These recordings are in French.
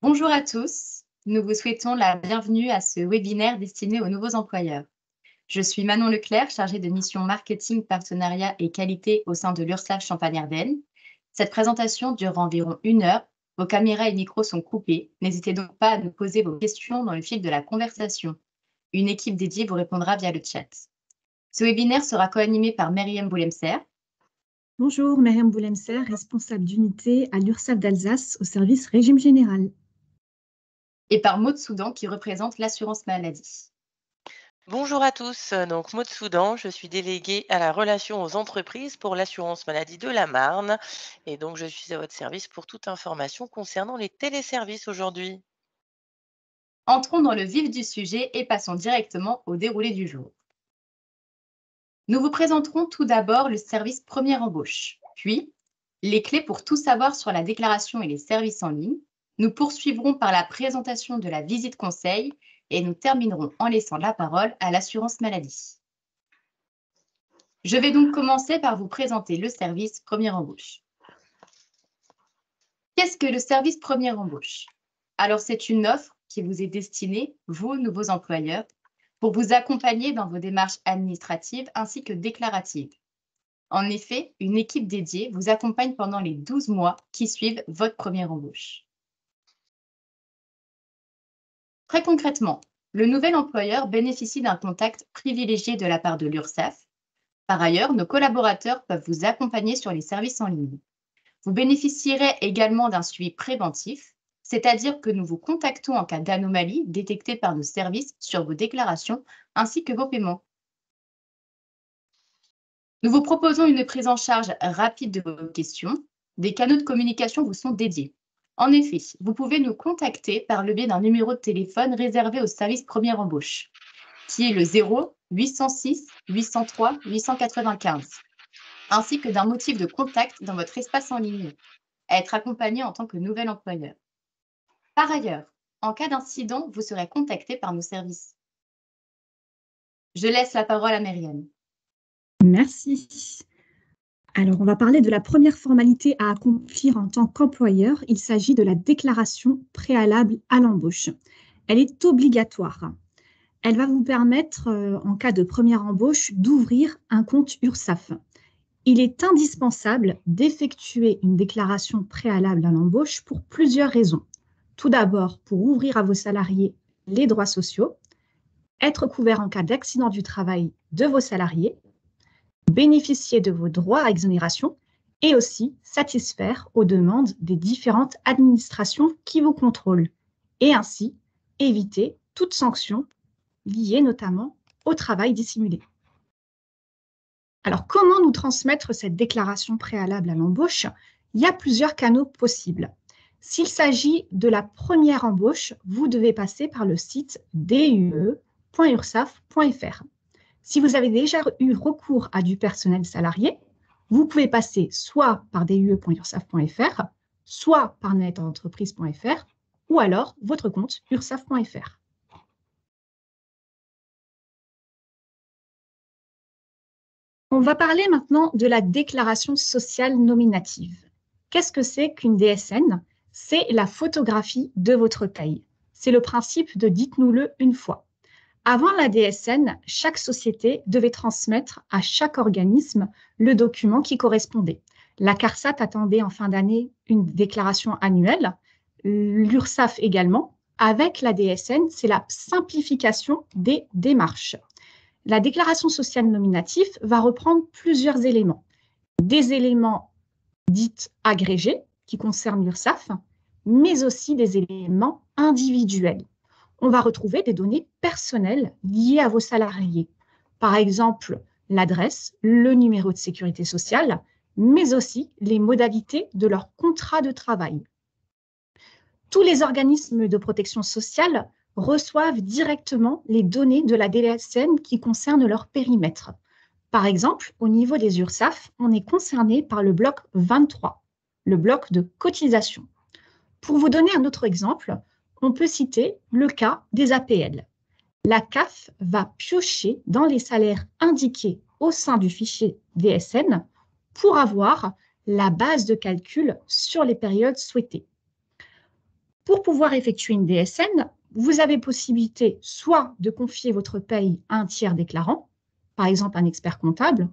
Bonjour à tous, nous vous souhaitons la bienvenue à ce webinaire destiné aux nouveaux employeurs. Je suis Manon Leclerc, chargée de mission marketing, partenariat et qualité au sein de l'URSSAF Champagne-Ardenne. Cette présentation dure environ 1 heure. Vos caméras et micros sont coupés. N'hésitez donc pas à nous poser vos questions dans le fil de la conversation. Une équipe dédiée vous répondra via le chat. Ce webinaire sera co-animé par Myriam Boulemser. Bonjour, Myriam Boulemser, responsable d'unité à l'URSSAF d'Alsace au service régime général. Et par Maud Soudan qui représente l'assurance maladie. Bonjour à tous, donc Maud Soudan, je suis déléguée à la relation aux entreprises pour l'assurance maladie de la Marne et donc je suis à votre service pour toute information concernant les téléservices aujourd'hui. Entrons dans le vif du sujet et passons directement au déroulé du jour. Nous vous présenterons tout d'abord le service première embauche, puis les clés pour tout savoir sur la déclaration et les services en ligne. Nous poursuivrons par la présentation de la visite conseil et nous terminerons en laissant la parole à l'assurance maladie. Je vais donc commencer par vous présenter le service première embauche. Qu'est-ce que le service première embauche? Alors, c'est une offre qui vous est destinée, vous, nouveaux employeurs, pour vous accompagner dans vos démarches administratives ainsi que déclaratives. En effet, une équipe dédiée vous accompagne pendant les 12 mois qui suivent votre première embauche. Très concrètement, le nouvel employeur bénéficie d'un contact privilégié de la part de l'URSSAF. Par ailleurs, nos collaborateurs peuvent vous accompagner sur les services en ligne. Vous bénéficierez également d'un suivi préventif, c'est-à-dire que nous vous contactons en cas d'anomalie détectée par nos services sur vos déclarations ainsi que vos paiements. Nous vous proposons une prise en charge rapide de vos questions. Des canaux de communication vous sont dédiés. En effet, vous pouvez nous contacter par le biais d'un numéro de téléphone réservé au service première embauche, qui est le 0 806 803 895, ainsi que d'un motif de contact dans votre espace en ligne, à être accompagné en tant que nouvel employeur. Par ailleurs, en cas d'incident, vous serez contacté par nos services. Je laisse la parole à Myriam. Merci. Alors, on va parler de la première formalité à accomplir en tant qu'employeur. Il s'agit de la déclaration préalable à l'embauche. Elle est obligatoire. Elle va vous permettre, en cas de première embauche, d'ouvrir un compte URSSAF. Il est indispensable d'effectuer une déclaration préalable à l'embauche pour plusieurs raisons. Tout d'abord, pour ouvrir à vos salariés les droits sociaux, être couvert en cas d'accident du travail de vos salariés, bénéficier de vos droits à exonération et aussi satisfaire aux demandes des différentes administrations qui vous contrôlent et ainsi éviter toute sanction liée notamment au travail dissimulé. Alors, comment nous transmettre cette déclaration préalable à l'embauche? Il y a plusieurs canaux possibles. S'il s'agit de la première embauche, vous devez passer par le site due.ursaf.fr. Si vous avez déjà eu recours à du personnel salarié, vous pouvez passer soit par due.ursaf.fr, soit par netentreprise.fr, ou alors votre compte ursaf.fr. On va parler maintenant de la déclaration sociale nominative. Qu'est-ce que c'est qu'une DSN? C'est la photographie de votre paye. C'est le principe de dites-nous-le une fois. Avant la DSN, chaque société devait transmettre à chaque organisme le document qui correspondait. La CARSAT attendait en fin d'année une déclaration annuelle, l'URSSAF également. Avec la DSN, c'est la simplification des démarches. La déclaration sociale nominative va reprendre plusieurs éléments. Des éléments dits agrégés qui concernent l'URSSAF, mais aussi des éléments individuels. On va retrouver des données personnelles liées à vos salariés. Par exemple, l'adresse, le numéro de sécurité sociale, mais aussi les modalités de leur contrat de travail. Tous les organismes de protection sociale reçoivent directement les données de la DSN qui concernent leur périmètre. Par exemple, au niveau des URSSAF, on est concerné par le bloc 23, le bloc de cotisation. Pour vous donner un autre exemple, on peut citer le cas des APL. La CAF va piocher dans les salaires indiqués au sein du fichier DSN pour avoir la base de calcul sur les périodes souhaitées. Pour pouvoir effectuer une DSN, vous avez possibilité soit de confier votre paye à un tiers déclarant, par exemple un expert comptable,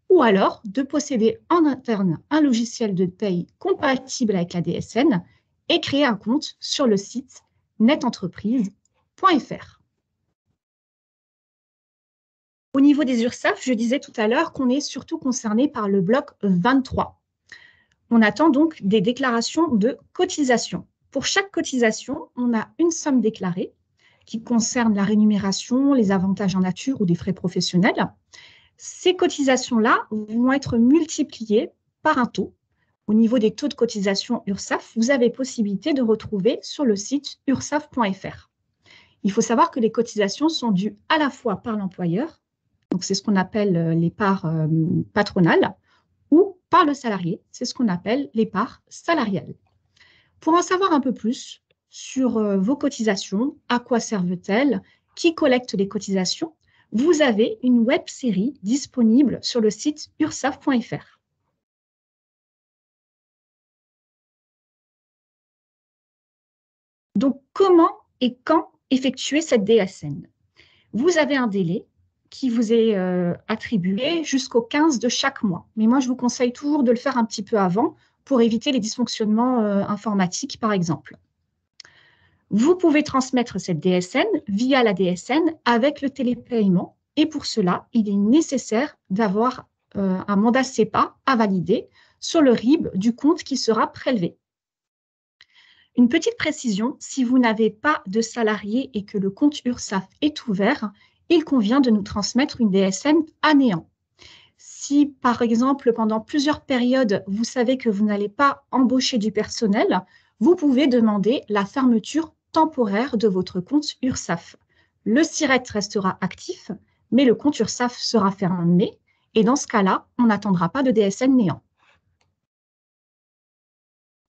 ou alors de posséder en interne un logiciel de paye compatible avec la DSN et créer un compte sur le site netentreprise.fr. Au niveau des URSSAF, je disais tout à l'heure qu'on est surtout concerné par le bloc 23. On attend donc des déclarations de cotisation. Pour chaque cotisation, on a une somme déclarée qui concerne la rémunération, les avantages en nature ou des frais professionnels. Ces cotisations-là vont être multipliées par un taux. Au niveau des taux de cotisation URSSAF, vous avez possibilité de retrouver sur le site ursaf.fr. Il faut savoir que les cotisations sont dues à la fois par l'employeur, donc c'est ce qu'on appelle les parts patronales, ou par le salarié, c'est ce qu'on appelle les parts salariales. Pour en savoir un peu plus sur vos cotisations, à quoi servent-elles, qui collecte les cotisations, vous avez une web-série disponible sur le site ursaf.fr. Donc, comment et quand effectuer cette DSN? Vous avez un délai qui vous est attribué jusqu'au 15 de chaque mois. Mais moi, je vous conseille toujours de le faire un petit peu avant pour éviter les dysfonctionnements informatiques, par exemple. Vous pouvez transmettre cette DSN via la DSN avec le télépaiement. Et pour cela, il est nécessaire d'avoir un mandat CEPA à valider sur le RIB du compte qui sera prélevé. Une petite précision, si vous n'avez pas de salarié et que le compte URSSAF est ouvert, il convient de nous transmettre une DSN à néant. Si, par exemple, pendant plusieurs périodes, vous savez que vous n'allez pas embaucher du personnel, vous pouvez demander la fermeture temporaire de votre compte URSSAF. Le SIRET restera actif, mais le compte URSSAF sera fermé et dans ce cas-là, on n'attendra pas de DSN néant.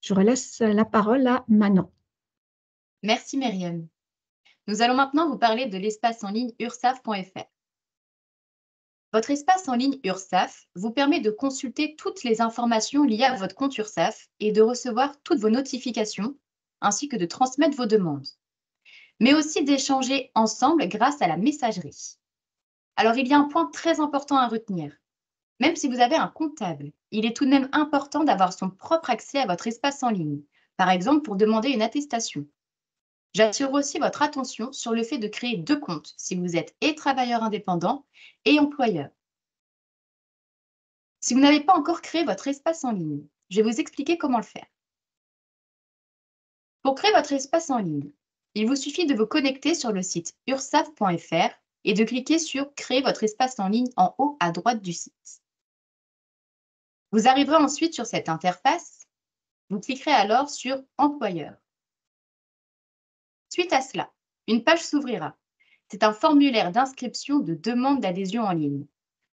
Je relaisse la parole à Manon. Merci Myriam. Nous allons maintenant vous parler de l'espace en ligne ursaf.fr. Votre espace en ligne URSSAF vous permet de consulter toutes les informations liées à votre compte URSSAF et de recevoir toutes vos notifications, ainsi que de transmettre vos demandes, mais aussi d'échanger ensemble grâce à la messagerie. Alors, il y a un point très important à retenir. Même si vous avez un comptable, il est tout de même important d'avoir son propre accès à votre espace en ligne, par exemple pour demander une attestation. J'attire aussi votre attention sur le fait de créer 2 comptes si vous êtes et travailleur indépendant et employeur. Si vous n'avez pas encore créé votre espace en ligne, je vais vous expliquer comment le faire. Pour créer votre espace en ligne, il vous suffit de vous connecter sur le site ursaf.fr et de cliquer sur « Créer votre espace en ligne » en haut à droite du site. Vous arriverez ensuite sur cette interface. Vous cliquerez alors sur « Employeur ». Suite à cela, une page s'ouvrira. C'est un formulaire d'inscription de demande d'adhésion en ligne.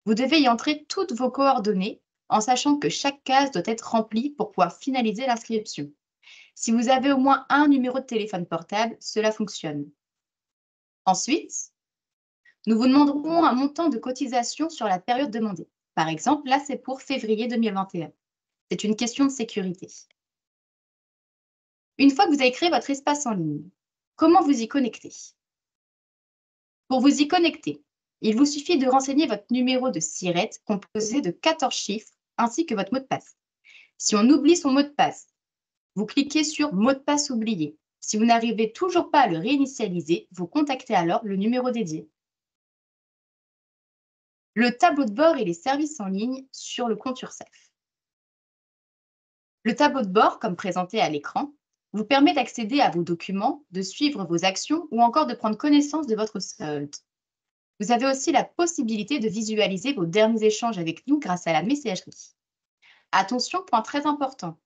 Vous devez y entrer toutes vos coordonnées en sachant que chaque case doit être remplie pour pouvoir finaliser l'inscription. Si vous avez au moins un numéro de téléphone portable, cela fonctionne. Ensuite, nous vous demanderons un montant de cotisation sur la période demandée. Par exemple, là, c'est pour février 2021. C'est une question de sécurité. Une fois que vous avez créé votre espace en ligne, comment vous y connecter? Pour vous y connecter, il vous suffit de renseigner votre numéro de SIRET composé de 14 chiffres ainsi que votre mot de passe. Si on oublie son mot de passe, vous cliquez sur « Mot de passe oublié ». Si vous n'arrivez toujours pas à le réinitialiser, vous contactez alors le numéro dédié. Le tableau de bord et les services en ligne sur le compte URSSAF. Le tableau de bord, comme présenté à l'écran, vous permet d'accéder à vos documents, de suivre vos actions ou encore de prendre connaissance de votre solde. Vous avez aussi la possibilité de visualiser vos derniers échanges avec nous grâce à la messagerie. Attention, point très important.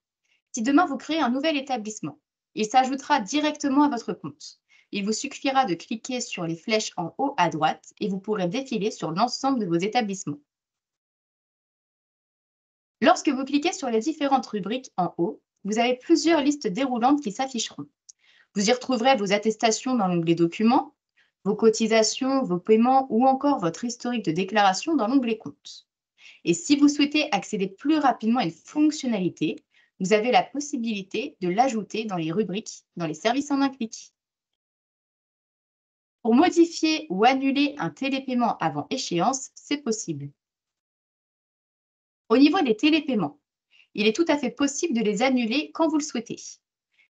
Si demain vous créez un nouvel établissement, il s'ajoutera directement à votre compte. Il vous suffira de cliquer sur les flèches en haut à droite et vous pourrez défiler sur l'ensemble de vos établissements. Lorsque vous cliquez sur les différentes rubriques en haut, vous avez plusieurs listes déroulantes qui s'afficheront. Vous y retrouverez vos attestations dans l'onglet Documents, vos cotisations, vos paiements ou encore votre historique de déclaration dans l'onglet Comptes. Et si vous souhaitez accéder plus rapidement à une fonctionnalité, Vous avez la possibilité de l'ajouter dans les rubriques, dans les services en un clic. Pour modifier ou annuler un télépaiement avant échéance, c'est possible. Au niveau des télépaiements, il est tout à fait possible de les annuler quand vous le souhaitez.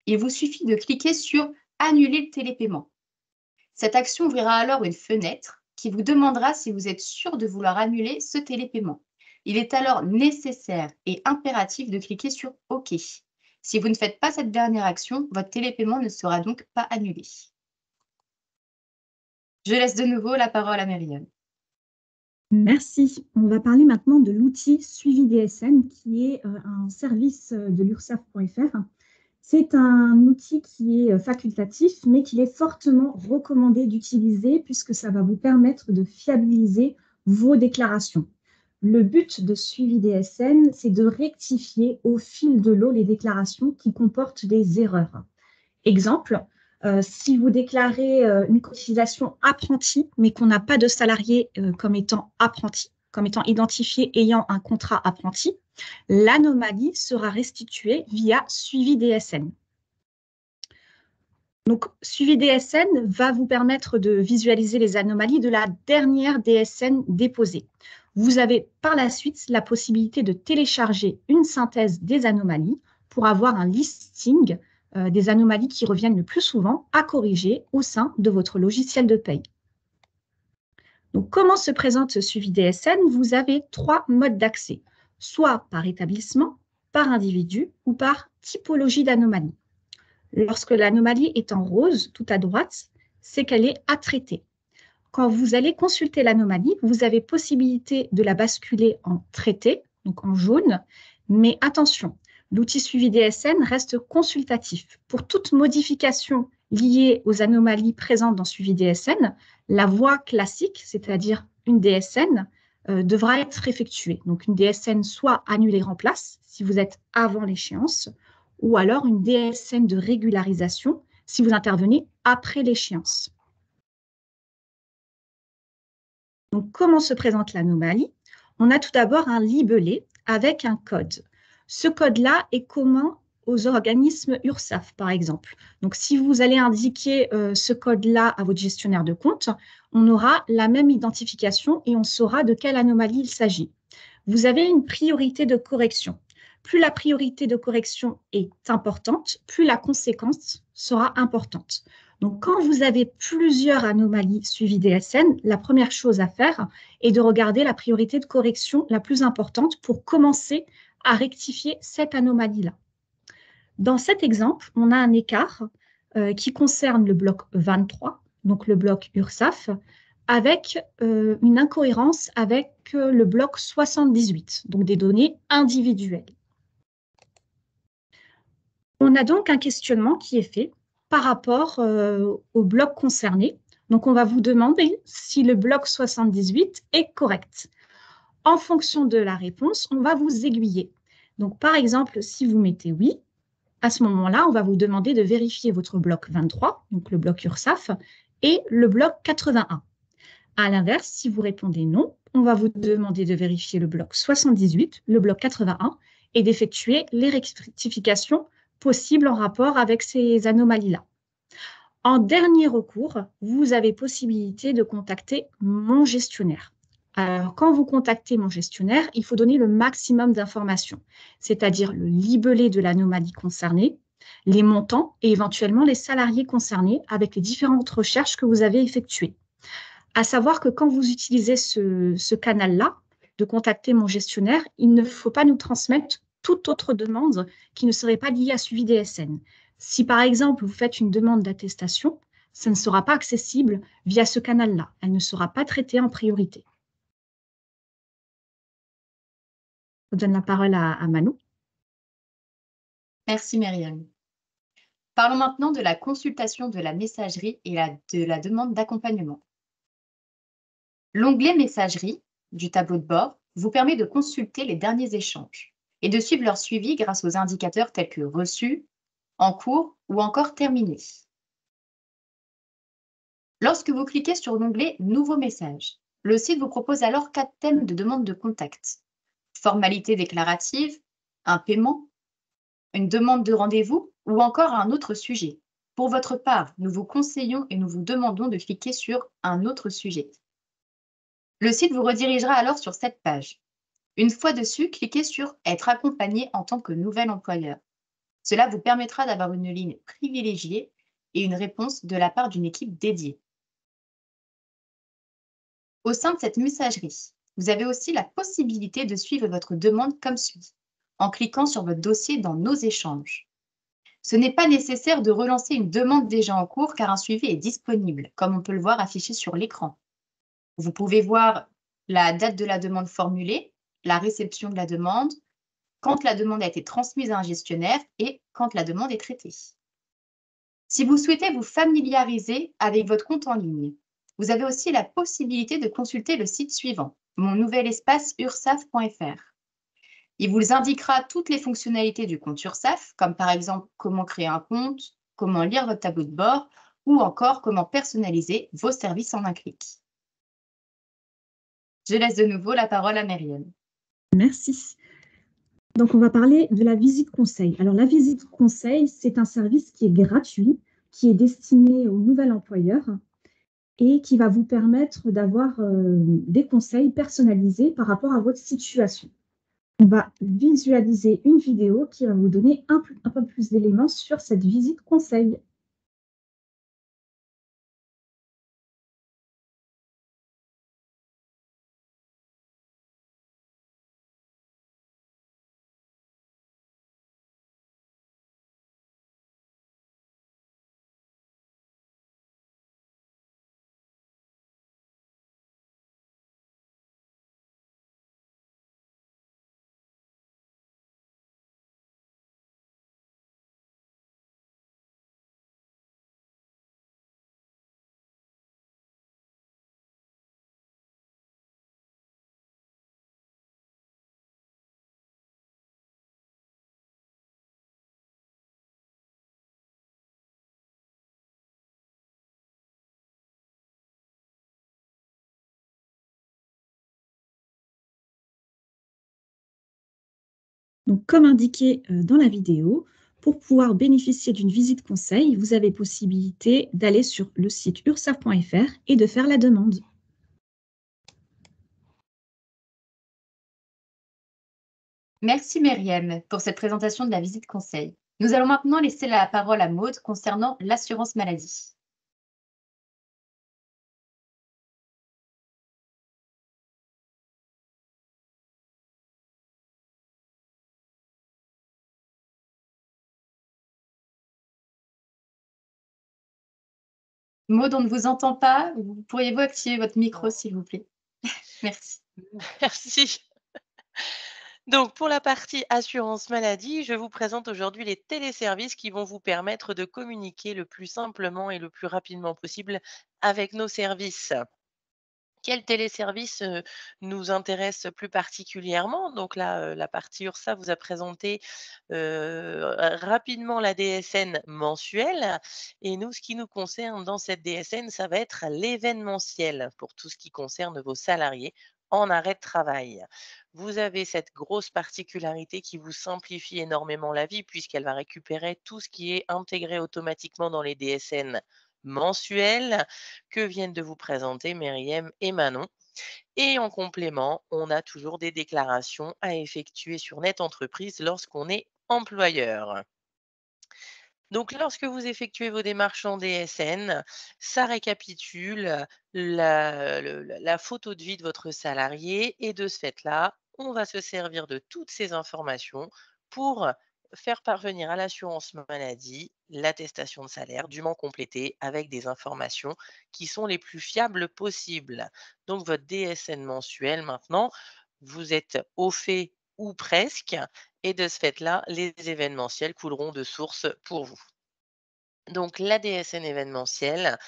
Il vous suffit de cliquer sur « Annuler le télépaiement ». Cette action ouvrira alors une fenêtre qui vous demandera si vous êtes sûr de vouloir annuler ce télépaiement. Il est alors nécessaire et impératif de cliquer sur « OK ». Si vous ne faites pas cette dernière action, votre télépaiement ne sera donc pas annulé. Je laisse de nouveau la parole à Myriam. Merci. On va parler maintenant de l'outil Suivi DSN, qui est un service de l'URSSAF.fr. C'est un outil qui est facultatif, mais qu'il est fortement recommandé d'utiliser puisque ça va vous permettre de fiabiliser vos déclarations. Le but de Suivi DSN, c'est de rectifier au fil de l'eau les déclarations qui comportent des erreurs. Exemple, si vous déclarez une cotisation apprentie, mais qu'on n'a pas de salarié comme étant apprenti, comme étant identifié ayant un contrat apprenti, l'anomalie sera restituée via Suivi DSN. Donc, Suivi DSN va vous permettre de visualiser les anomalies de la dernière DSN déposée. Vous avez par la suite la possibilité de télécharger une synthèse des anomalies pour avoir un listing des anomalies qui reviennent le plus souvent à corriger au sein de votre logiciel de paye. Donc, comment se présente ce Suivi DSN? Vous avez 3 modes d'accès, soit par établissement, par individu ou par typologie d'anomalie. Lorsque l'anomalie est en rose, tout à droite, c'est qu'elle est à traiter. Quand vous allez consulter l'anomalie, vous avez possibilité de la basculer en traité, donc en jaune, mais attention, l'outil Suivi DSN reste consultatif. Pour toute modification liée aux anomalies présentes dans Suivi DSN, la voie classique, c'est-à-dire une DSN, devra être effectuée. Donc une DSN soit annulée en place, si vous êtes avant l'échéance, ou alors une DSN de régularisation, si vous intervenez après l'échéance. Donc, comment se présente l'anomalie? On a tout d'abord un libellé avec un code. Ce code-là est commun aux organismes URSSAF, par exemple. Donc, si vous allez indiquer ce code-là à votre gestionnaire de compte, on aura la même identification et on saura de quelle anomalie il s'agit. Vous avez une priorité de correction. Plus la priorité de correction est importante, plus la conséquence sera importante. Donc, quand vous avez plusieurs anomalies suivies DSN, la première chose à faire est de regarder la priorité de correction la plus importante pour commencer à rectifier cette anomalie-là. Dans cet exemple, on a un écart qui concerne le bloc 23, donc le bloc URSSAF, avec une incohérence avec le bloc 78, donc des données individuelles. On a donc un questionnement qui est fait par rapport au bloc concerné. Donc, on va vous demander si le bloc 78 est correct. En fonction de la réponse, on va vous aiguiller. Donc, par exemple, si vous mettez oui, à ce moment-là, on va vous demander de vérifier votre bloc 23, donc le bloc URSSAF, et le bloc 81. À l'inverse, si vous répondez non, on va vous demander de vérifier le bloc 78, le bloc 81, et d'effectuer les rectifications possibles en rapport avec ces anomalies-là. En dernier recours, vous avez possibilité de contacter mon gestionnaire. Alors, quand vous contactez mon gestionnaire, il faut donner le maximum d'informations, c'est-à-dire le libellé de l'anomalie concernée, les montants et éventuellement les salariés concernés avec les différentes recherches que vous avez effectuées. À savoir que quand vous utilisez ce canal-là, de contacter mon gestionnaire, il ne faut pas nous transmettre toute autre demande qui ne serait pas liée à Suivi DSN. Si par exemple vous faites une demande d'attestation, ça ne sera pas accessible via ce canal-là. Elle ne sera pas traitée en priorité. Je donne la parole à Manu. Merci Myriam. Parlons maintenant de la consultation de la messagerie et de la demande d'accompagnement. L'onglet Messagerie du tableau de bord vous permet de consulter les derniers échanges et de suivre leur suivi grâce aux indicateurs tels que reçu, en cours ou encore terminé. Lorsque vous cliquez sur l'onglet Nouveau message, le site vous propose alors 4 thèmes de demande de contact. Formalité déclarative, un paiement, une demande de rendez-vous ou encore un autre sujet. Pour votre part, nous vous conseillons et nous vous demandons de cliquer sur un autre sujet. Le site vous redirigera alors sur cette page. Une fois dessus, cliquez sur être accompagné en tant que nouvel employeur. Cela vous permettra d'avoir une ligne privilégiée et une réponse de la part d'une équipe dédiée. Au sein de cette messagerie, vous avez aussi la possibilité de suivre votre demande comme suit, en cliquant sur votre dossier dans Nos échanges. Ce n'est pas nécessaire de relancer une demande déjà en cours car un suivi est disponible, comme on peut le voir affiché sur l'écran. Vous pouvez voir la date de la demande formulée, la réception de la demande, quand la demande a été transmise à un gestionnaire et quand la demande est traitée. Si vous souhaitez vous familiariser avec votre compte en ligne, vous avez aussi la possibilité de consulter le site suivant, mon nouvel espace ursaf.fr. Il vous indiquera toutes les fonctionnalités du compte URSSAF, comme par exemple comment créer un compte, comment lire votre tableau de bord ou encore comment personnaliser vos services en un clic. Je laisse de nouveau la parole à Myriam. Merci. Donc, on va parler de la visite conseil. Alors, la visite conseil, c'est un service qui est gratuit, qui est destiné au nouvel employeur et qui va vous permettre d'avoir des conseils personnalisés par rapport à votre situation. On va visualiser une vidéo qui va vous donner un peu plus d'éléments sur cette visite conseil. Donc, comme indiqué dans la vidéo, pour pouvoir bénéficier d'une visite conseil, vous avez possibilité d'aller sur le site ursaf.fr et de faire la demande. Merci Myriam pour cette présentation de la visite conseil. Nous allons maintenant laisser la parole à Maude concernant l'assurance maladie. Maude, on ne vous entend pas. Pourriez-vous activer votre micro, s'il vous plaît? Merci. Merci. Donc, pour la partie assurance maladie, je vous présente aujourd'hui les téléservices qui vont vous permettre de communiquer le plus simplement et le plus rapidement possible avec nos services. Quel téléservice nous intéresse plus particulièrement? Donc là, la partie URSSAF vous a présenté rapidement la DSN mensuelle. Et nous, ce qui nous concerne dans cette DSN, ça va être l'événementiel pour tout ce qui concerne vos salariés en arrêt de travail. Vous avez cette grosse particularité qui vous simplifie énormément la vie puisqu'elle va récupérer tout ce qui est intégré automatiquement dans les DSN mensuels que viennent de vous présenter Myriam et Manon. Et en complément, on a toujours des déclarations à effectuer sur Net Entreprise lorsqu'on est employeur. Donc, lorsque vous effectuez vos démarches en DSN, ça récapitule la photo de vie de votre salarié et de ce fait-là, on va se servir de toutes ces informations pour faire parvenir à l'assurance maladie l'attestation de salaire dûment complétée avec des informations qui sont les plus fiables possibles. Donc, votre DSN mensuel, maintenant, vous êtes au fait ou presque, et de ce fait-là, les événementiels couleront de source pour vous. Donc la DSN événementielle,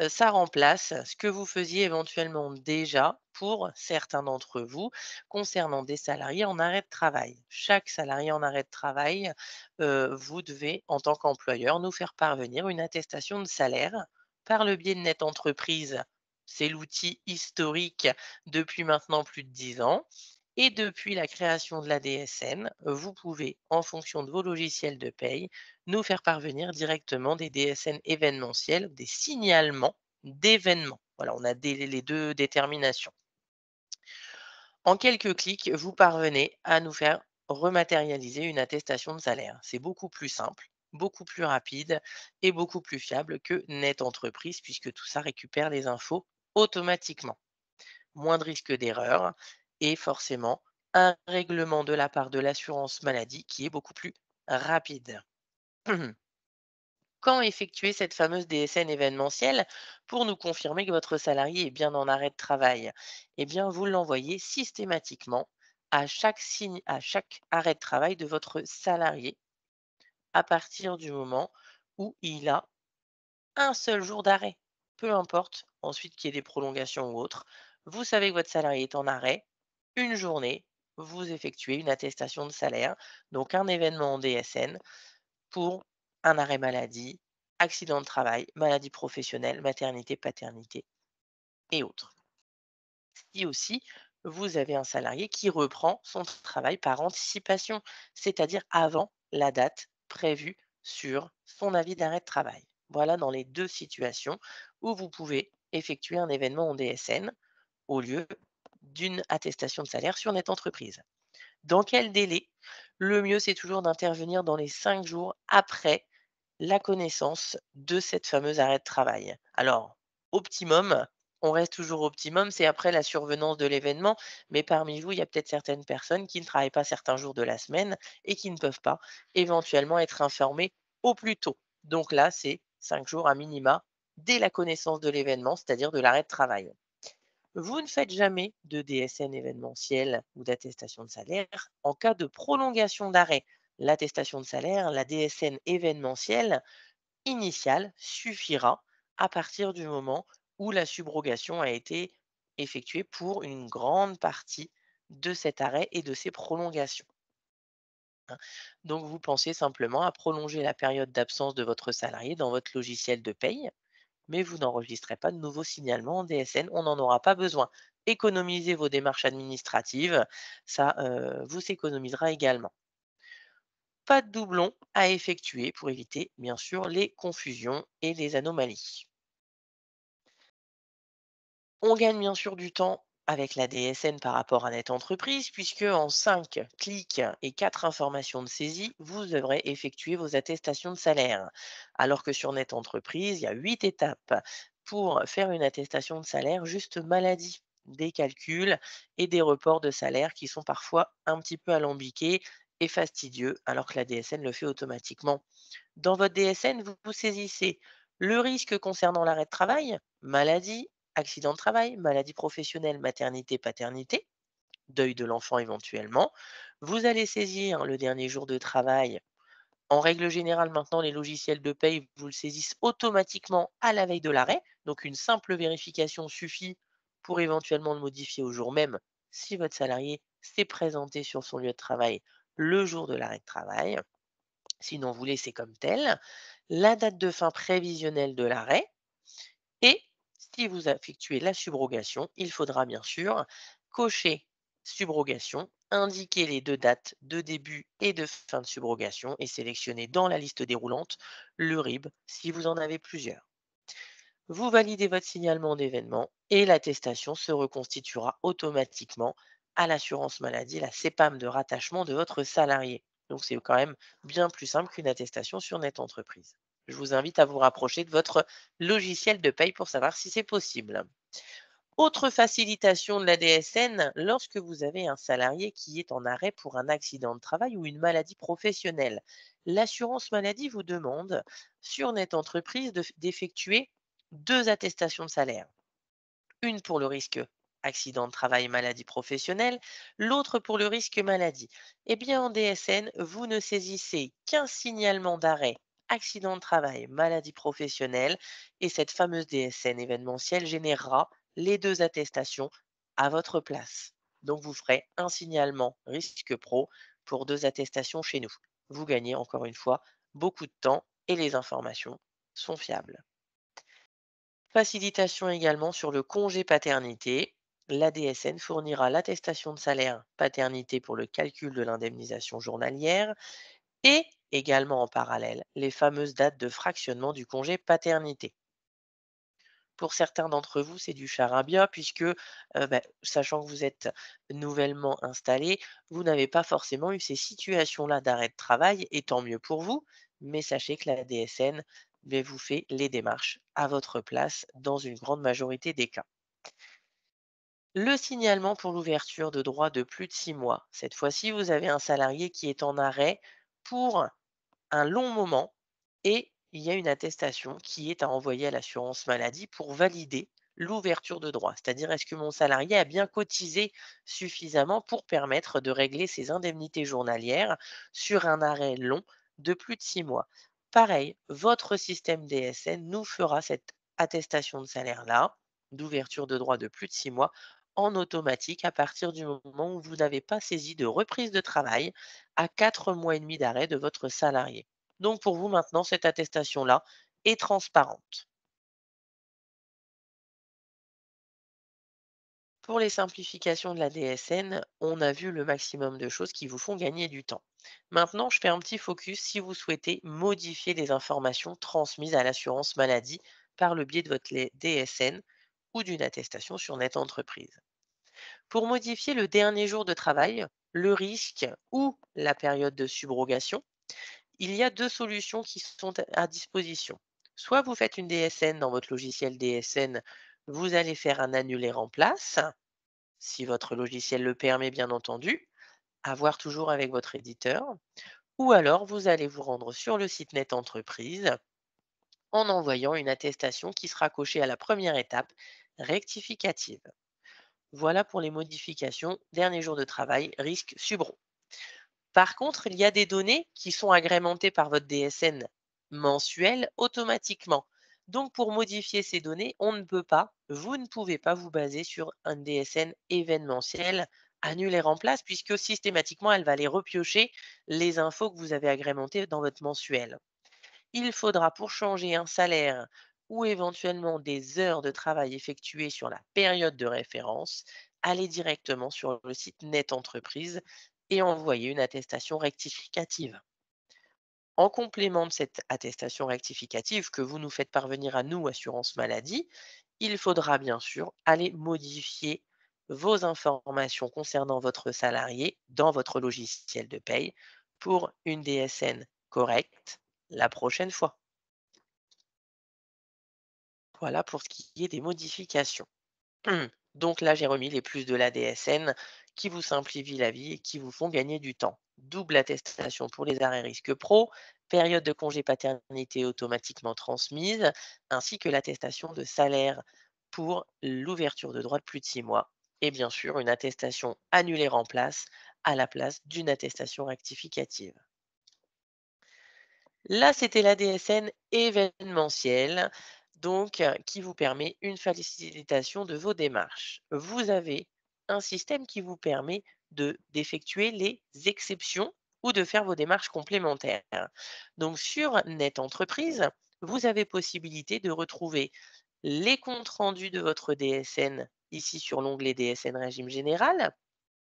ça remplace ce que vous faisiez éventuellement déjà pour certains d'entre vous concernant des salariés en arrêt de travail. Chaque salarié en arrêt de travail, vous devez, en tant qu'employeur, nous faire parvenir une attestation de salaire par le biais de Net Entreprise. C'est l'outil historique depuis maintenant plus de 10 ans. Et depuis la création de la DSN, vous pouvez, en fonction de vos logiciels de paye, nous faire parvenir directement des DSN événementiels, des signalements d'événements. Voilà, on a les deux déterminations. En quelques clics, vous parvenez à nous faire rematérialiser une attestation de salaire. C'est beaucoup plus simple, beaucoup plus rapide et beaucoup plus fiable que Net Entreprise puisque tout ça récupère les infos automatiquement. Moins de risque d'erreur et forcément un règlement de la part de l'assurance maladie qui est beaucoup plus rapide. Quand effectuer cette fameuse DSN événementielle pour nous confirmer que votre salarié est bien en arrêt de travail? Eh bien, vous l'envoyez systématiquement à chaque signe, à chaque arrêt de travail de votre salarié à partir du moment où il a un seul jour d'arrêt. Peu importe ensuite qu'il y ait des prolongations ou autres. Vous savez que votre salarié est en arrêt. Une journée, vous effectuez une attestation de salaire, donc un événement en DSN pour un arrêt maladie, accident de travail, maladie professionnelle, maternité, paternité et autres. Si aussi vous avez un salarié qui reprend son travail par anticipation, c'est-à-dire avant la date prévue sur son avis d'arrêt de travail. Voilà dans les deux situations où vous pouvez effectuer un événement en DSN au lieu d'une attestation de salaire sur Net Entreprise. Dans quel délai? Le mieux, c'est toujours d'intervenir dans les 5 jours après la connaissance de cette fameuse arrêt de travail. Alors, optimum, on reste toujours optimum, c'est après la survenance de l'événement, mais parmi vous, il y a peut-être certaines personnes qui ne travaillent pas certains jours de la semaine et qui ne peuvent pas éventuellement être informées au plus tôt. Donc là, c'est 5 jours à minima dès la connaissance de l'événement, c'est-à-dire de l'arrêt de travail. Vous ne faites jamais de DSN événementiel ou d'attestation de salaire en cas de prolongation d'arrêt. L'attestation de salaire, la DSN événementielle initiale suffira à partir du moment où la subrogation a été effectuée pour une grande partie de cet arrêt et de ses prolongations. Donc vous pensez simplement à prolonger la période d'absence de votre salarié dans votre logiciel de paye mais vous n'enregistrez pas de nouveaux signalements en DSN, on n'en aura pas besoin. Économisez vos démarches administratives, ça vous économisera également. Pas de doublons à effectuer pour éviter bien sûr les confusions et les anomalies. On gagne bien sûr du temps avec la DSN par rapport à Net Entreprise, puisque en 5 clics et 4 informations de saisie, vous devrez effectuer vos attestations de salaire. Alors que sur Net Entreprise, il y a 8 étapes pour faire une attestation de salaire juste maladie, des calculs et des reports de salaire qui sont parfois un petit peu alambiqués et fastidieux, alors que la DSN le fait automatiquement. Dans votre DSN, vous saisissez le risque concernant l'arrêt de travail, maladie, accident de travail, maladie professionnelle, maternité, paternité, deuil de l'enfant éventuellement. Vous allez saisir le dernier jour de travail. En règle générale, maintenant, les logiciels de paye vous le saisissent automatiquement à la veille de l'arrêt. Donc, une simple vérification suffit pour éventuellement le modifier au jour même si votre salarié s'est présenté sur son lieu de travail le jour de l'arrêt de travail. Sinon, vous laissez comme tel la date de fin prévisionnelle de l'arrêt et si vous effectuez la subrogation, il faudra bien sûr cocher subrogation, indiquer les deux dates de début et de fin de subrogation et sélectionner dans la liste déroulante le RIB si vous en avez plusieurs. Vous validez votre signalement d'événement et l'attestation se reconstituera automatiquement à l'assurance maladie, la CEPAM de rattachement de votre salarié. Donc c'est quand même bien plus simple qu'une attestation sur Net Entreprise. Je vous invite à vous rapprocher de votre logiciel de paye pour savoir si c'est possible. Autre facilitation de la DSN, lorsque vous avez un salarié qui est en arrêt pour un accident de travail ou une maladie professionnelle, l'assurance maladie vous demande sur Net Entreprise d'effectuer deux attestations de salaire. Une pour le risque accident de travail, maladie professionnelle, l'autre pour le risque maladie. Eh bien, en DSN, vous ne saisissez qu'un signalement d'arrêt, accident de travail, maladie professionnelle, et cette fameuse DSN événementielle générera les deux attestations à votre place. Donc, vous ferez un signalement risque pro pour deux attestations chez nous. Vous gagnez encore une fois beaucoup de temps et les informations sont fiables. Facilitation également sur le congé paternité. la DSN fournira l'attestation de salaire paternité pour le calcul de l'indemnisation journalière et également en parallèle les fameuses dates de fractionnement du congé paternité. Pour certains d'entre vous, c'est du charabia puisque, sachant que vous êtes nouvellement installés, vous n'avez pas forcément eu ces situations-là d'arrêt de travail et tant mieux pour vous. Mais sachez que la DSN, vous fait les démarches à votre place dans une grande majorité des cas. Le signalement pour l'ouverture de droits de plus de 6 mois. Cette fois-ci, vous avez un salarié qui est en arrêt pour un long moment et il y a une attestation qui est à envoyer à l'assurance maladie pour valider l'ouverture de droit. C'est-à-dire, est-ce que mon salarié a bien cotisé suffisamment pour permettre de régler ses indemnités journalières sur un arrêt long de plus de 6 mois. Pareil, votre système DSN nous fera cette attestation de salaire-là, d'ouverture de droit de plus de 6 mois, en automatique à partir du moment où vous n'avez pas saisi de reprise de travail à 4 mois et demi d'arrêt de votre salarié. Donc pour vous maintenant, cette attestation-là est transparente. Pour les simplifications de la DSN, on a vu le maximum de choses qui vous font gagner du temps. Maintenant, je fais un petit focus si vous souhaitez modifier les informations transmises à l'assurance maladie par le biais de votre DSN ou d'une attestation sur Net Entreprise. Pour modifier le dernier jour de travail, le risque ou la période de subrogation, il y a 2 solutions qui sont à disposition. Soit vous faites une DSN dans votre logiciel DSN, vous allez faire un annulé remplace, si votre logiciel le permet bien entendu, à voir toujours avec votre éditeur. Ou alors vous allez vous rendre sur le site Net Entreprise en envoyant une attestation qui sera cochée à la première étape, rectificative. Voilà pour les modifications, dernier jour de travail, risque subro. Par contre, il y a des données qui sont agrémentées par votre DSN mensuel automatiquement. Donc, pour modifier ces données, vous ne pouvez pas vous baser sur un DSN événementiel annulé remplace, puisque systématiquement, elle va aller repiocher les infos que vous avez agrémentées dans votre mensuel. Il faudra, pour changer un salaire ou éventuellement des heures de travail effectuées sur la période de référence, aller directement sur le site Net Entreprise et envoyer une attestation rectificative. En complément de cette attestation rectificative que vous nous faites parvenir à nous, Assurance Maladie, il faudra bien sûr aller modifier vos informations concernant votre salarié dans votre logiciel de paye pour une DSN correcte la prochaine fois. Voilà pour ce qui est des modifications. Donc là, j'ai remis les plus de la DSN qui vous simplifient la vie et qui vous font gagner du temps. Double attestation pour les arrêts risques pro, période de congé paternité automatiquement transmise, ainsi que l'attestation de salaire pour l'ouverture de droit de plus de 6 mois. Et bien sûr, une attestation annulée remplace à la place d'une attestation rectificative. Là, c'était la DSN événementielle, donc qui vous permet une facilitation de vos démarches. Vous avez un système qui vous permet d'effectuer les exceptions ou de faire vos démarches complémentaires. Donc sur Net Entreprise, vous avez possibilité de retrouver les comptes rendus de votre DSN ici sur l'onglet DSN Régime Général,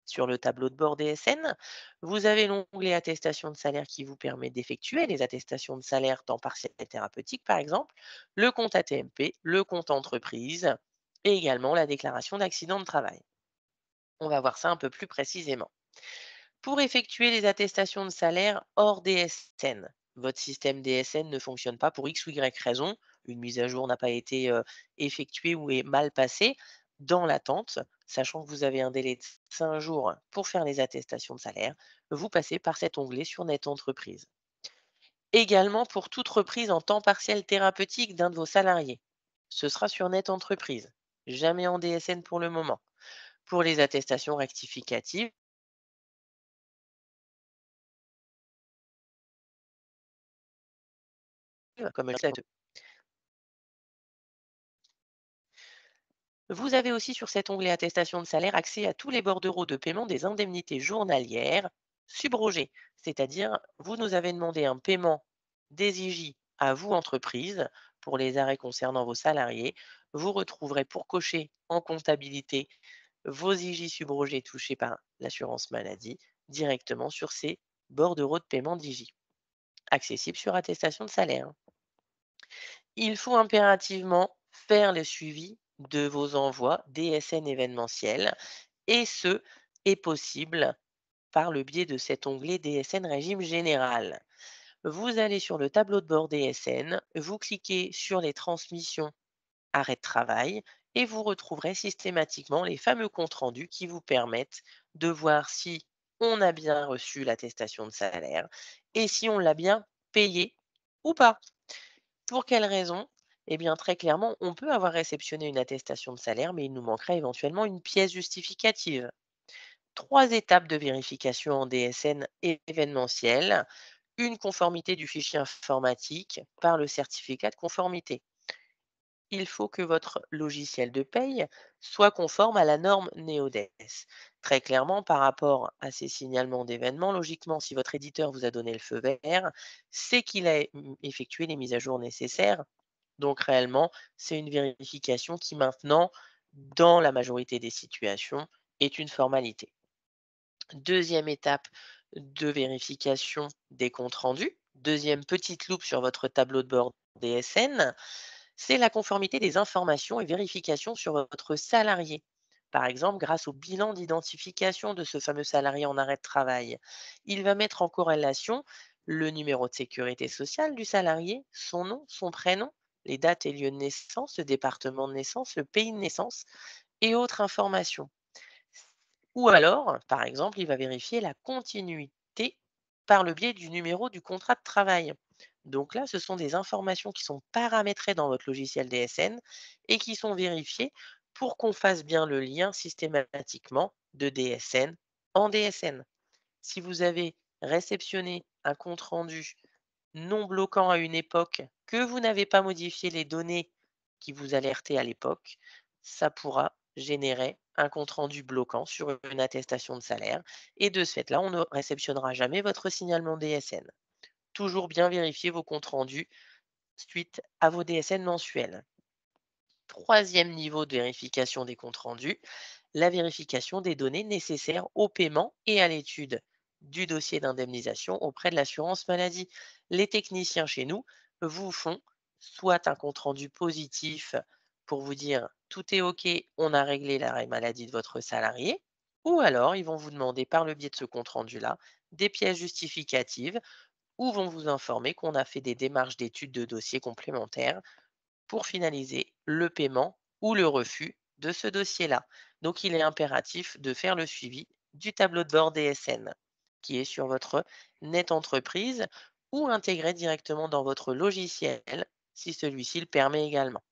sur le tableau de bord DSN, vous avez l'onglet attestation de salaire qui vous permet d'effectuer les attestations de salaire temps partiel et thérapeutique, par exemple, le compte ATMP, le compte entreprise et également la déclaration d'accident de travail. On va voir ça un peu plus précisément. Pour effectuer les attestations de salaire hors DSN, votre système DSN ne fonctionne pas pour X ou Y raison, une mise à jour n'a pas été effectuée ou est mal passée, dans l'attente, sachant que vous avez un délai de 5 jours pour faire les attestations de salaire, vous passez par cet onglet sur Net Entreprise. Également pour toute reprise en temps partiel thérapeutique d'un de vos salariés. Ce sera sur Net Entreprise, jamais en DSN pour le moment. Pour les attestations rectificatives, comme je l'ai. Vous avez aussi sur cet onglet attestation de salaire accès à tous les bordereaux de paiement des indemnités journalières subrogées. C'est-à-dire, vous nous avez demandé un paiement des IJ à vous, entreprise, pour les arrêts concernant vos salariés, vous retrouverez pour cocher en comptabilité vos IJ subrogés touchés par l'assurance maladie directement sur ces bordereaux de paiement d'IJ, accessibles sur attestation de salaire. Il faut impérativement faire le suivi de vos envois DSN événementiels et ce est possible par le biais de cet onglet DSN régime général. Vous allez sur le tableau de bord DSN, vous cliquez sur les transmissions arrêt de travail et vous retrouverez systématiquement les fameux comptes rendus qui vous permettent de voir si on a bien reçu l'attestation de salaire et si on l'a bien payé ou pas. Pour quelle raison? Eh bien, très clairement, on peut avoir réceptionné une attestation de salaire, mais il nous manquerait éventuellement une pièce justificative. Trois étapes de vérification en DSN événementiel, une conformité du fichier informatique par le certificat de conformité. Il faut que votre logiciel de paye soit conforme à la norme NeoDes. Très clairement, par rapport à ces signalements d'événements, logiquement, si votre éditeur vous a donné le feu vert, c'est qu'il a effectué les mises à jour nécessaires. Donc réellement, c'est une vérification qui maintenant, dans la majorité des situations, est une formalité. Deuxième étape de vérification des comptes rendus. Deuxième petite loupe sur votre tableau de bord DSN, c'est la conformité des informations et vérifications sur votre salarié. Par exemple, grâce au bilan d'identification de ce fameux salarié en arrêt de travail, il va mettre en corrélation le numéro de sécurité sociale du salarié, son nom, son prénom, les dates et lieux de naissance, le département de naissance, le pays de naissance et autres informations. Ou alors, par exemple, il va vérifier la continuité par le biais du numéro du contrat de travail. Donc là, ce sont des informations qui sont paramétrées dans votre logiciel DSN et qui sont vérifiées pour qu'on fasse bien le lien systématiquement de DSN en DSN. Si vous avez réceptionné un compte-rendu non bloquant à une époque, que vous n'avez pas modifié les données qui vous alertaient à l'époque, ça pourra générer un compte-rendu bloquant sur une attestation de salaire. Et de ce fait-là, on ne réceptionnera jamais votre signalement DSN. Toujours bien vérifier vos comptes rendus suite à vos DSN mensuels. Troisième niveau de vérification des comptes rendus, la vérification des données nécessaires au paiement et à l'étude du dossier d'indemnisation auprès de l'assurance maladie. Les techniciens chez nous vous font soit un compte rendu positif pour vous dire tout est OK, on a réglé l'arrêt maladie de votre salarié, ou alors ils vont vous demander par le biais de ce compte rendu-là des pièces justificatives ou vont vous informer qu'on a fait des démarches d'études de dossier complémentaires pour finaliser le paiement ou le refus de ce dossier-là. Donc, il est impératif de faire le suivi du tableau de bord DSN qui est sur votre net entreprise ou intégré directement dans votre logiciel si celui-ci le permet également.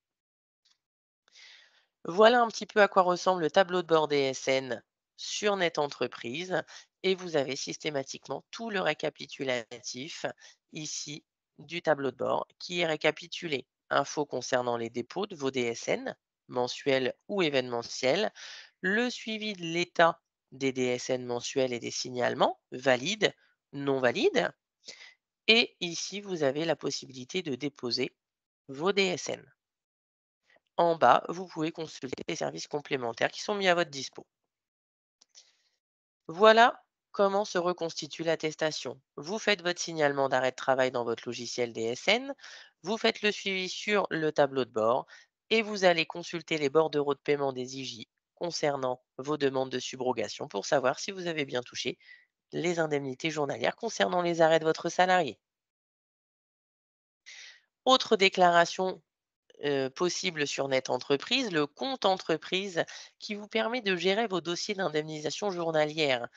Voilà un petit peu à quoi ressemble le tableau de bord DSN sur Net Entreprise et vous avez systématiquement tout le récapitulatif ici du tableau de bord qui est récapitulé. Infos concernant les dépôts de vos DSN, mensuels ou événementiels, le suivi de l'état des DSN mensuels et des signalements, valides, non valides, et ici vous avez la possibilité de déposer vos DSN. En bas, vous pouvez consulter les services complémentaires qui sont mis à votre dispo. Voilà comment se reconstitue l'attestation. Vous faites votre signalement d'arrêt de travail dans votre logiciel DSN, vous faites le suivi sur le tableau de bord et vous allez consulter les bordereaux de paiement des IJ concernant vos demandes de subrogation pour savoir si vous avez bien touché les indemnités journalières concernant les arrêts de votre salarié. Autre déclaration possible sur Net Entreprise, le compte entreprise qui vous permet de gérer vos dossiers d'indemnisation journalière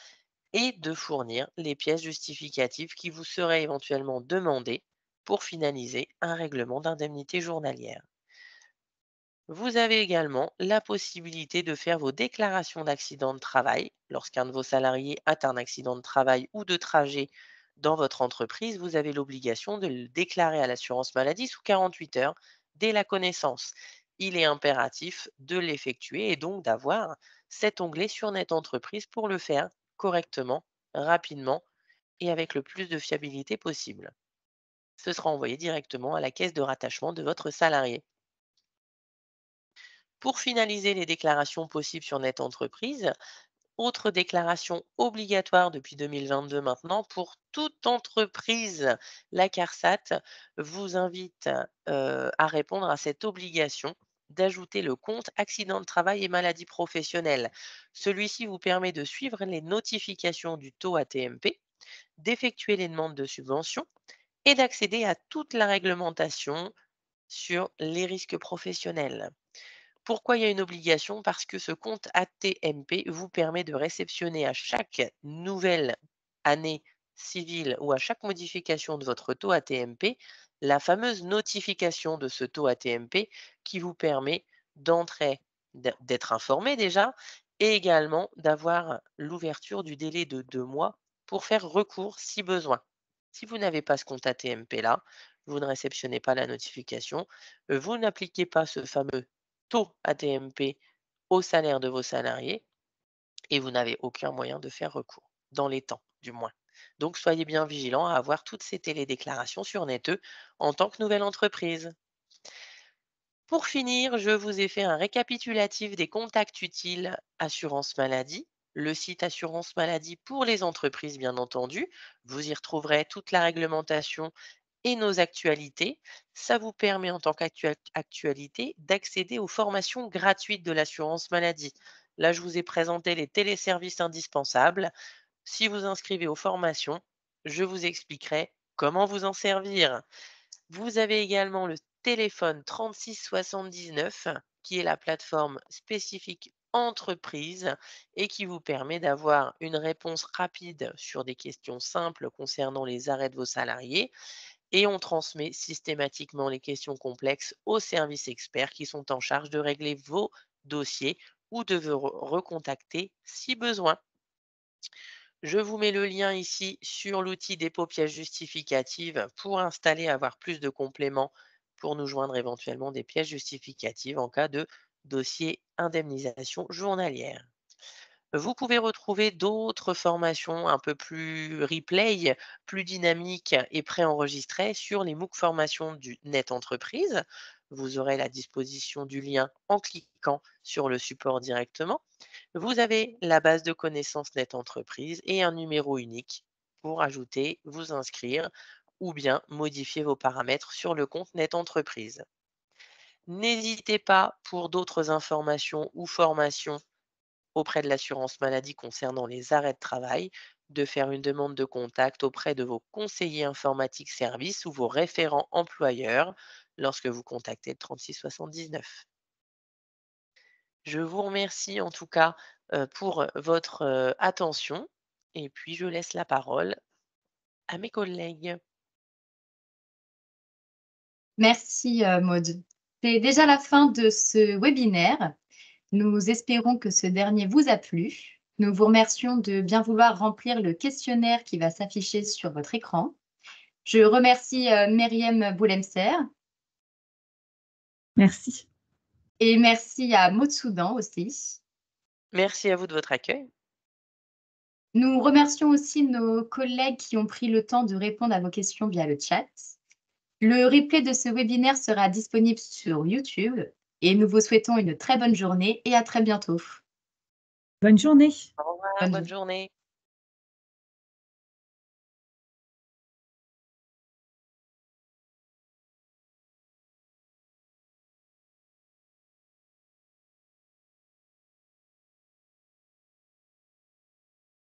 et de fournir les pièces justificatives qui vous seraient éventuellement demandées pour finaliser un règlement d'indemnité journalière. Vous avez également la possibilité de faire vos déclarations d'accident de travail. Lorsqu'un de vos salariés a un accident de travail ou de trajet dans votre entreprise, vous avez l'obligation de le déclarer à l'assurance maladie sous 48 heures dès la connaissance. Il est impératif de l'effectuer et donc d'avoir cet onglet sur Net Entreprise pour le faire correctement, rapidement et avec le plus de fiabilité possible. Ce sera envoyé directement à la caisse de rattachement de votre salarié. Pour finaliser les déclarations possibles sur Net Entreprise, autre déclaration obligatoire depuis 2022 maintenant pour toute entreprise, la CARSAT vous invite à répondre à cette obligation d'ajouter le compte accident de travail et maladie professionnelle. Celui-ci vous permet de suivre les notifications du taux AT-MP, d'effectuer les demandes de subvention et d'accéder à toute la réglementation sur les risques professionnels. Pourquoi il y a une obligation? Parce que ce compte AT-MP vous permet de réceptionner à chaque nouvelle année civile ou à chaque modification de votre taux AT-MP, la fameuse notification de ce taux AT-MP qui vous permet d'entrer, d'être informé déjà, et également d'avoir l'ouverture du délai de 2 mois pour faire recours si besoin. Si vous n'avez pas ce compte AT-MP là, vous ne réceptionnez pas la notification, vous n'appliquez pas ce fameux taux AT-MP au salaire de vos salariés et vous n'avez aucun moyen de faire recours, dans les temps du moins. Donc soyez bien vigilants à avoir toutes ces télédéclarations sur NetE en tant que nouvelle entreprise. Pour finir, je vous ai fait un récapitulatif des contacts utiles assurance maladie, le site assurance maladie pour les entreprises bien entendu. Vous y retrouverez toute la réglementation et nos actualités. Ça vous permet en tant qu'actualité d'accéder aux formations gratuites de l'assurance maladie. Là, je vous ai présenté les téléservices indispensables. Si vous inscrivez aux formations, je vous expliquerai comment vous en servir. Vous avez également le téléphone 3679 qui est la plateforme spécifique entreprise et qui vous permet d'avoir une réponse rapide sur des questions simples concernant les arrêts de vos salariés et on transmet systématiquement les questions complexes aux services experts qui sont en charge de régler vos dossiers ou de vous recontacter si besoin. Je vous mets le lien ici sur l'outil dépôt pièces justificatives pour installer et avoir plus de compléments pour nous joindre éventuellement des pièces justificatives en cas de dossier indemnisation journalière. Vous pouvez retrouver d'autres formations un peu plus replay, plus dynamiques et préenregistrées sur les MOOC formations du Net Entreprise. Vous aurez la disposition du lien en cliquant sur le support directement. Vous avez la base de connaissances Net Entreprise et un numéro unique pour ajouter, vous inscrire ou bien modifier vos paramètres sur le compte Net Entreprise. N'hésitez pas pour d'autres informations ou formations auprès de l'assurance maladie concernant les arrêts de travail, de faire une demande de contact auprès de vos conseillers informatiques services ou vos référents employeurs lorsque vous contactez le 3679. Je vous remercie en tout cas pour votre attention et puis je laisse la parole à mes collègues. Merci Maud. C'est déjà la fin de ce webinaire. Nous espérons que ce dernier vous a plu. Nous vous remercions de bien vouloir remplir le questionnaire qui va s'afficher sur votre écran. Je remercie Myriam Boulemser. Merci. Et merci à Maud Soudan aussi. Merci à vous de votre accueil. Nous remercions aussi nos collègues qui ont pris le temps de répondre à vos questions via le chat. Le replay de ce webinaire sera disponible sur YouTube et nous vous souhaitons une très bonne journée et à très bientôt. Bonne journée. Au revoir, bonne journée.